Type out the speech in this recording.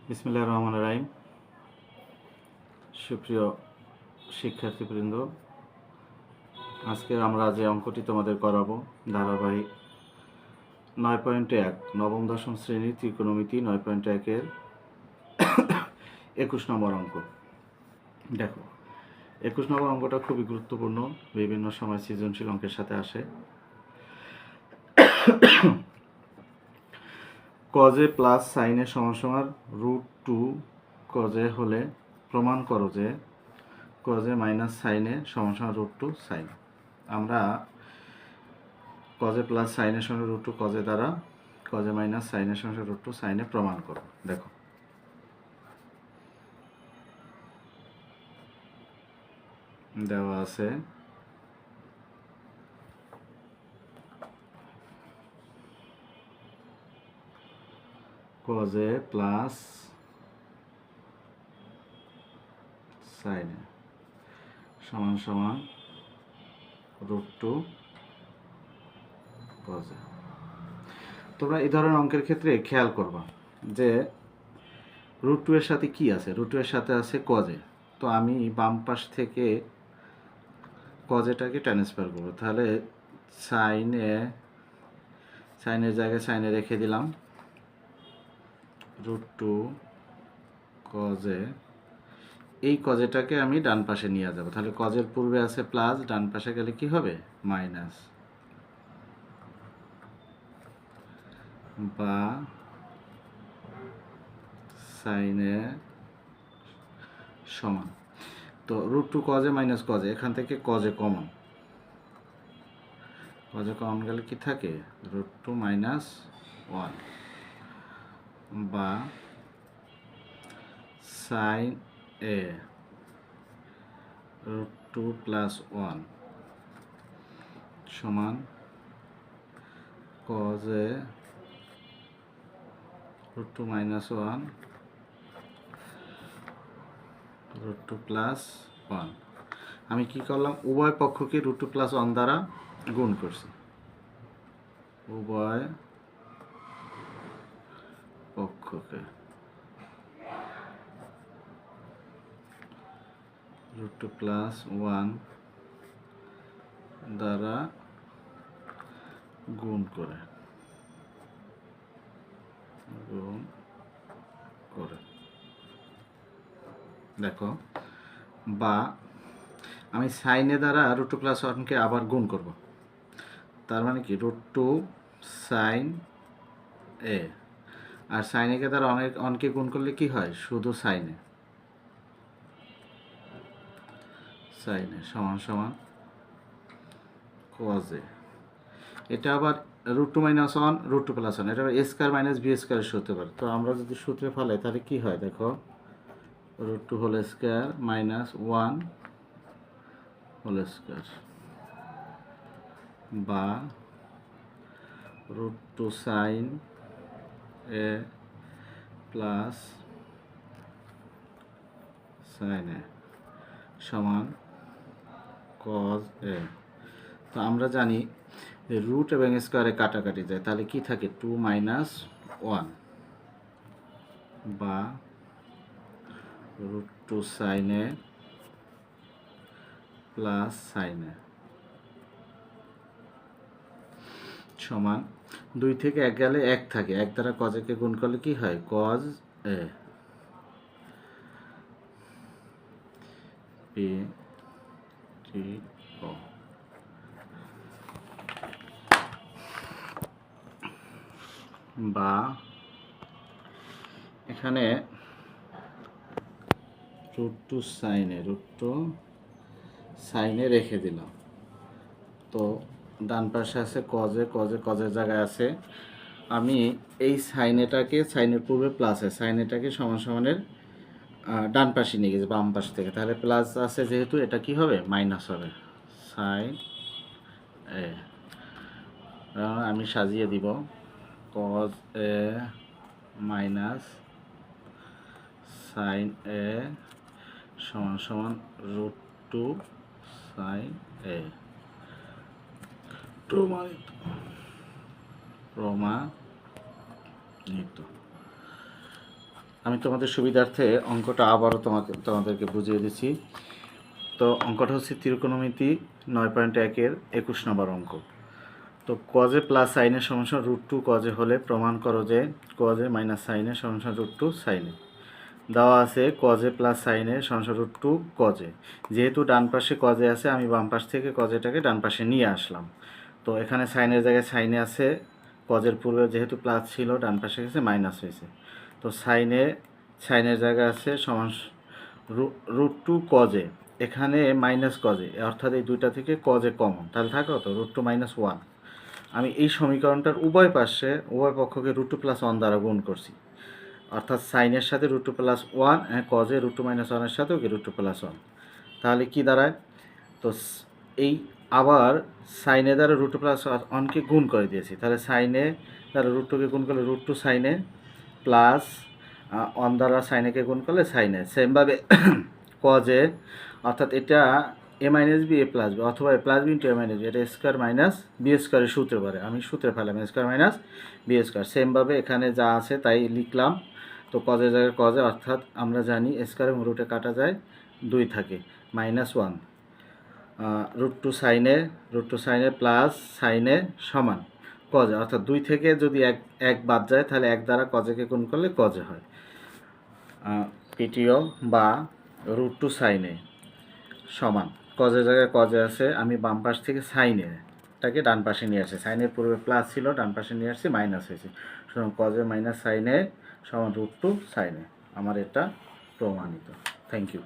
বিসমিল্লাহির রহমানির রহিম। সুপ্রিয় শিক্ষার্থীবৃন্দ, আজকে আমরা যে অঙ্কটি তোমাদের করাবো ধারাবাহিক 9.1 নবম দশম শ্রেণীর ত্রিকোণমিতি 9.1-এর 21 নম্বর অঙ্ক। দেখো, 21 নম্বর অঙ্কটা খুবই গুরুত্বপূর্ণ, বিভিন্ন সময় সৃজনশীল অঙ্কের সাথে আসে। কজে প্লাস সাইনে সমান √2 কজে হলে প্রমাণ করো যে কজে মাইনাস সাইনে সমান √2 সাইন। আমরা কজে প্লাস সাইনের সঙ্গে √2 কজে দ্বারা কজে মাইনাস সাইনের সঙ্গে √2 সাইনে প্রমাণ করো। দেখো, দেওয়া আছে কজে প্লাস সাইনে সমান √2 কজে। তোমরা এই ধরনের অঙ্কের ক্ষেত্রে খেয়াল করবা যে √2 এর সাথে কি আছে, √2 এর সাথে আছে কজে। তো আমি বাম পাশ থেকে কজেটাকে ট্রান্সফার করবো, তাহলে সাইনের জায়গায় সাইনে রেখে দিলাম √2 কজে। এই কজেটাকে আমি ডান পাশে নিয়ে যাব, তাহলে কজের পূর্বে আছে প্লাস, ডান পাশে গেলে কি হবে মাইনাস, বা সাইনে সমান। তো √2 কজে মাইনাস কজে, এখান থেকে কজে কমন, কজে কমন গেলে কি থাকে √2 মাইনাস 1, বা সাইন এ √2 প্লাস 1 সমান কজে √2 মাইনাস 1 √2 প্লাস 1। আমি কি করলাম, উভয় পক্ষকে √2 প্লাস 1 দ্বারা গুণ করছি, উভয় পক্ষকে √2 প্লাস 1 দ্বারা গুণ করে দেখো, বা আমি সাইনে দ্বারা √2 প্লাস 1কে আবার গুণ করব, তার মানে কি √2 সাইন এ, আর সাইনেকে দ্বারা অনকে গুণ করলে কি হয়, শুধু সাইনে সমান কজে। এটা আবার √2 মাইনাস 1 √2 প্লাস 1, এটা আবার a স্কয়ার মাইনাস b স্কয়ারের সূত্র পারে। তো আমরা যদি সূত্রে ফেলাই তাহলে কি হয়, দেখো √2 whole square minus 1 whole square, বা √2 sine A plus sine A সমান কজ এ। তো আমরা জানি যে রুট এবং স্কোয়ারে কাটাকাটি যায়, তাহলে কি থাকে 2 মাইনাস 1, বা √2 sine A plus sine A সমান 2 থেকে 1 গেলে 1 থাকে, 1 দ্বারা কজেকে গুণ করলে কি হয় কজ এ, পি টি ও। বা এখানে √2 সাইনে রেখে দিলাম। তো ডান পাশে আছে কজের জায়গায় আছে, আমি এই সাইনের পূর্বে প্লাস আছে, সাইনেটাকে সমানের ডান পাশে নিয়ে গেছি বাম পাশ থেকে, তাহলে প্লাস আছে যেহেতু এটা কি হবে মাইনাস হবে সাইন এ। আমি সাজিয়ে দিব cause A minus sine A সমান √2 সাইন এ প্রমাণিত। আমি তোমাদের সুবিধার্থে অঙ্কটা আবারও তোমাদেরকে বুঝিয়ে দিচ্ছি। তো অঙ্কটা হচ্ছে ত্রিকোণমিতি 9.1-এর 21 নম্বর অঙ্ক। তো কজে প্লাস সাইনের সমান √2 কজে হলে প্রমাণ করো যে কজে মাইনাস সাইনের সমান √2 সাইনে। দেওয়া আছে কজে প্লাস সাইনের সমান √2 কজে। যেহেতু ডান পাশে কজে আছে, আমি বাম পাশ থেকে কজেটাকে ডান পাশে নিয়ে আসলাম। তো এখানে সাইনের জায়গায় সাইনে আছে, কজের পূর্বে যেহেতু প্লাস ছিল ডান পাশে গেছে মাইনাস হয়েছে। তো সাইনের জায়গায় আছে সমান √2 কজে, এখানে মাইনাস কজে, অর্থাৎ এই দুইটা থেকে কজে কমন, তাহলে থাকে কত √2 - 1। আমি এই সমীকরণটার উভয় পক্ষকে √2 + 1 দ্বারা গুণ করছি, অর্থাৎ সাইনের সাথে √2 + 1, কজে √2 - 1-এর সাথেও কি √2 + 1, তাহলে কি দাঁড়ায়? তো এই আবার সাইনে দ্বারা √2 + 1কে গুণ করে দিয়েছি, তাহলে সাইনে দ্বারা √2কে গুণ করলে √2 সাইনে প্লাস 1 দ্বারা সাইনেকে গুণ করলে সাইনে। সেমভাবে কজে, অর্থাৎ এটা a - b a + b অথবা a + b * a - b, এটা স্কোয়ার মাইনাস বি স্কোয়ারের সূত্রে পারে, আমি সূত্রে ফেলাম স্কোয়ার মাইনাস বি স্কোয়ার। সেমভাবে এখানে যা আছে তাই লিখলাম। তো কজের জায়গায় কজে, অর্থাৎ আমরা জানি স্কোয়ার এবং রুটে কাটা যায় 2 থাকে, -1 √2 সাইনে প্লাস সাইনে সমান কজে, অর্থাৎ 2 থেকে যদি এক বাদ যায় তাহলে 1 দ্বারা কজেকে গুণ করলে কজে হয়। পিটিও বা √2 সাইনে সমান কজের জায়গায় কজে আছে, আমি বাম পাশ থেকে সাইনেটাকে ডান পাশে নিয়ে আসছি, সাইনের পূর্বে প্লাস ছিল ডান পাশে নিয়ে আসছি মাইনাস হয়েছে, সুতরাং কজে মাইনাস সাইনে সমান √2 সাইনে। আমার এটা প্রমাণিত। Thank you.